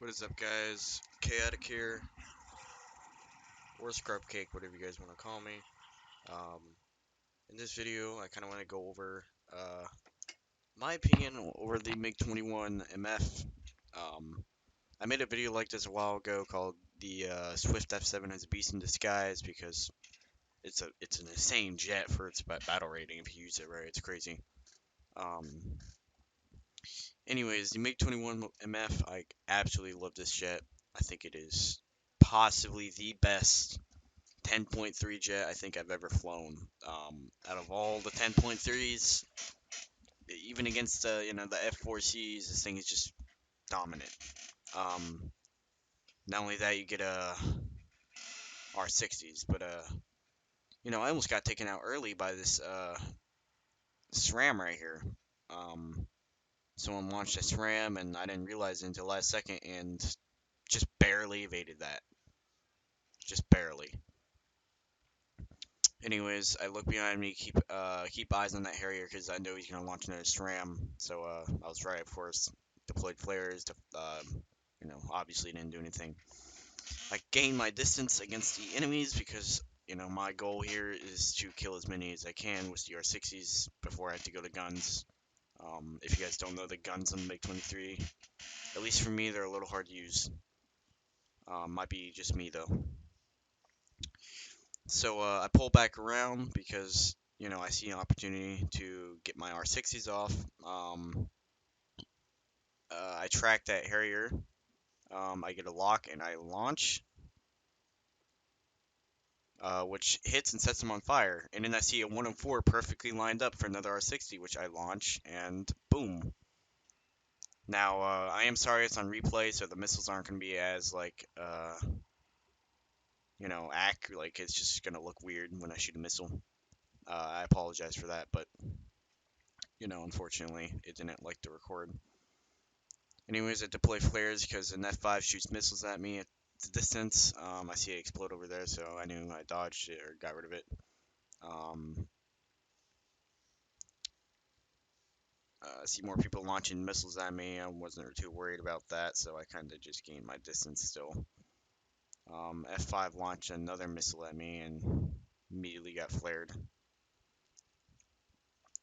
What is up, guys? Chaotic here, or scrubcake, whatever you guys want to call me. Um, in this video, I kind of want to go over my opinion over the Mig-21MF. I made a video like this a while ago called the Swift F.7 is a beast in disguise because it's an insane jet for its battle rating if you use it right. It's crazy. Um, Anyways, the Mig-21MF, I absolutely love this jet. I think it is possibly the best 10.3 jet I think I've ever flown. Out of all the 10.3s, even against the F4Cs, this thing is just dominant. Um, Not only that, you get R60s, but I almost got taken out early by this SRAM right here. Someone launched a SRAM and I didn't realize it until last second and just barely evaded that. Just barely. Anyways, I look behind me, keep eyes on that Harrier because I know he's gonna launch another SRAM. So I was right, of course. Deployed flares. Obviously didn't do anything. I gained my distance against the enemies because my goal here is to kill as many as I can with the R60s before I have to go to guns. If you guys don't know the guns on the MiG-23, at least for me, they're a little hard to use. Might be just me though. So I pull back around because I see an opportunity to get my R60s off. I track that Harrier. I get a lock and I launch, which hits and sets them on fire. And then I see a 104 perfectly lined up for another R60, which I launch and boom. Now I am sorry it's on replay, so the missiles aren't going to be as accurate. Like it's just going to look weird when I shoot a missile. I apologize for that, but unfortunately, it didn't like to record. Anyways, I deploy flares because an F5 shoots missiles at me at the distance. I see it explode over there, so I knew I dodged it or got rid of it. I see more people launching missiles at me. I wasn't too worried about that, so I kind of just gained my distance still. F5 launched another missile at me and immediately got flared.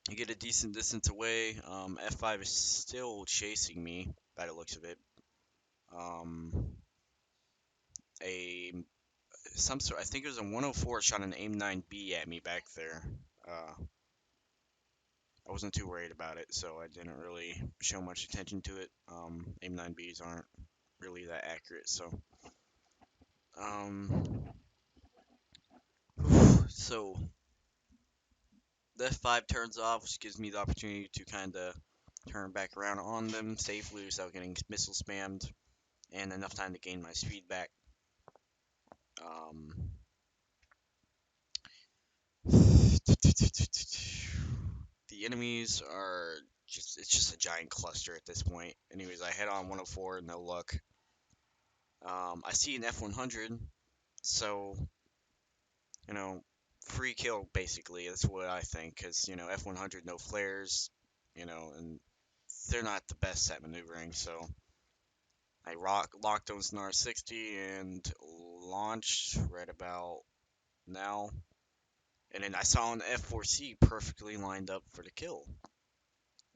You get a decent distance away. F5 is still chasing me by the looks of it. A some sort. I think it was a 104 shot an AIM-9B at me back there. I wasn't too worried about it, so I didn't really show much attention to it. AIM-9Bs aren't really that accurate, so so the F5 turns off, which gives me the opportunity to kind of turn back around on them safely without getting missile spammed, and enough time to gain my speed back. The enemies are it's just a giant cluster at this point. Anyways, I head on 104, no luck. I see an F100, so, free kill basically. That's what I think, because, F100, no flares, and they're not the best at maneuvering, so I locked those in R60 and launched right about now. And then I saw an F4C perfectly lined up for the kill.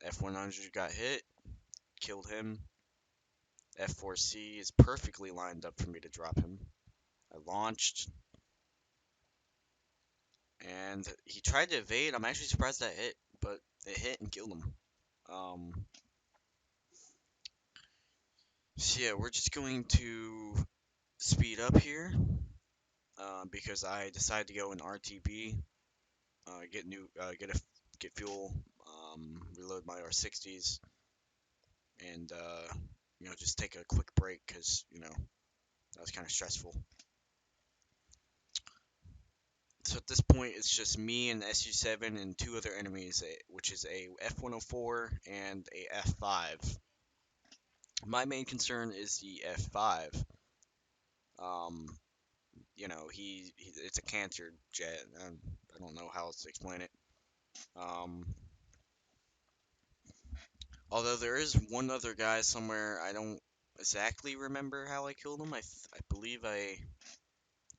F100 got hit, killed him. F4C is perfectly lined up for me to drop him. I launched, and he tried to evade. I'm actually surprised that hit, but it hit and killed him. So yeah, we're just going to speed up here because I decided to go in RTB, get fuel, reload my R60s, and just take a quick break because that was kind of stressful. So at this point, it's just me and SU-7 and two other enemies, which is a F-104 and a F-5. My main concern is the F-5. It's a cancer jet. I don't know how else to explain it. Although there is one other guy somewhere, I don't exactly remember how I killed him. I believe I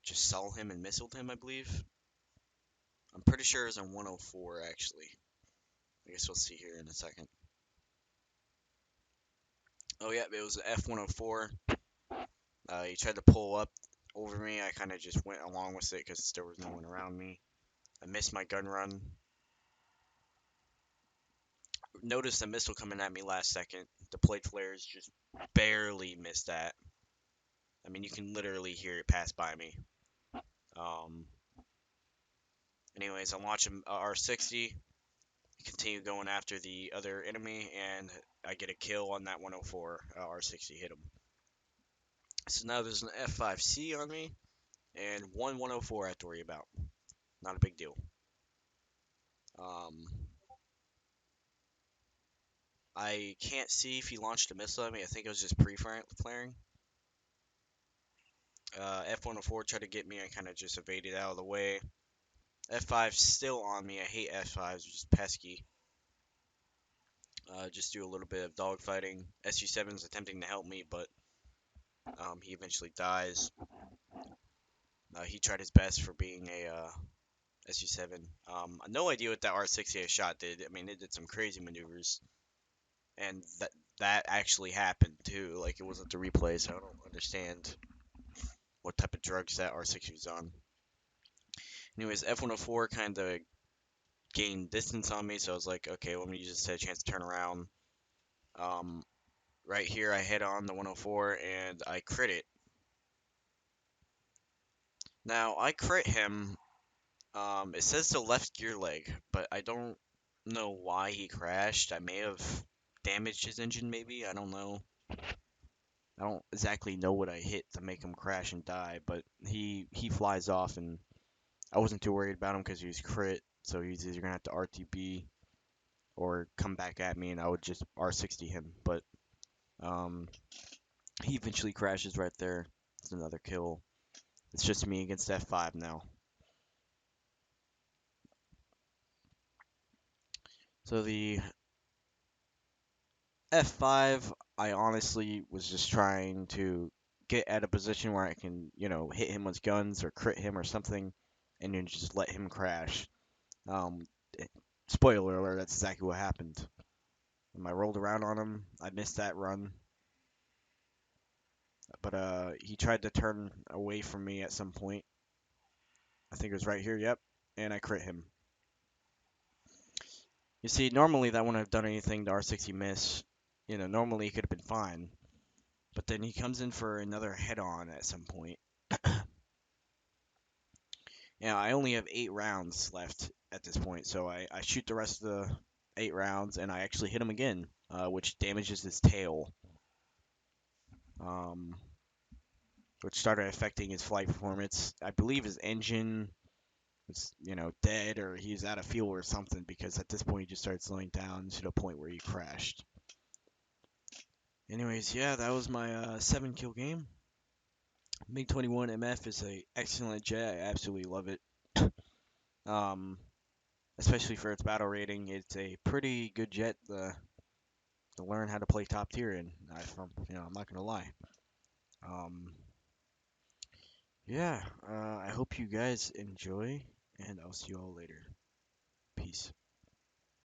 just saw him and missiled him, I believe. I'm pretty sure it was on 104, actually. I guess we'll see here in a second. Oh, yeah, it was F-104. He tried to pull up over me. I kind of just went along with it because there was no one around me. I missed my gun run. Noticed a missile coming at me last second. Deployed flares just barely missed that. I mean, you can literally hear it pass by me. Um, anyways, I'm watching R60. Continue going after the other enemy, and I get a kill on that 104. R60 hit him. So now there's an F5C on me, and one 104 I have to worry about. Not a big deal. Um, I can't see if he launched a missile at me. I think it was just pre-flaring. F-104 tried to get me. I kind of just evaded out of the way. F5's still on me. I hate F5s, which is pesky. Just do a little bit of dogfighting. SU-7's attempting to help me, but he eventually dies. He tried his best for being a SU-7. No idea what that R-68 shot did. I mean, it did some crazy maneuvers, and that actually happened too. Like, it wasn't the replay, so I don't understand what type of drugs that R-60 was on. Anyways, F-104 kind of gained distance on me, so I was like, okay, let me just have a chance to turn around. Um, right here, I hit on the 104 and I crit it. Now, I crit him. It says the left gear leg, but I don't know why he crashed. I may have damaged his engine, maybe. I don't know. I don't exactly know what I hit to make him crash and die, but he flies off, and I wasn't too worried about him because he was crit, so he's either gonna have to RTB or come back at me, and I would just R60 him. But um, he eventually crashes right there. It's another kill. It's just me against F5 now. So the F5, I honestly was just trying to get at a position where I can, hit him with guns or crit him or something, and then just let him crash. Um, eh, Spoiler alert, that's exactly what happened. I rolled around on him. I missed that run, but he tried to turn away from me at some point. I think it was right here, yep, and I crit him. You see, normally that wouldn't have done anything to R60 miss. Normally he could have been fine. But then he comes in for another head-on at some point. Yeah, I only have 8 rounds left at this point, so I shoot the rest of the 8 rounds, and I actually hit him again, which damages his tail, um, which started affecting his flight performance. I believe his engine was, dead, or he's out of fuel or something, because at this point he just started slowing down to the point where he crashed. Anyways, yeah, that was my 7-kill game. Mig-21MF is a excellent jet. I absolutely love it. Um, Especially for its battle rating, it's a pretty good jet to learn how to play top tier in. I'm not gonna lie. Um, yeah, I hope you guys enjoy, and I'll see you all later. Peace.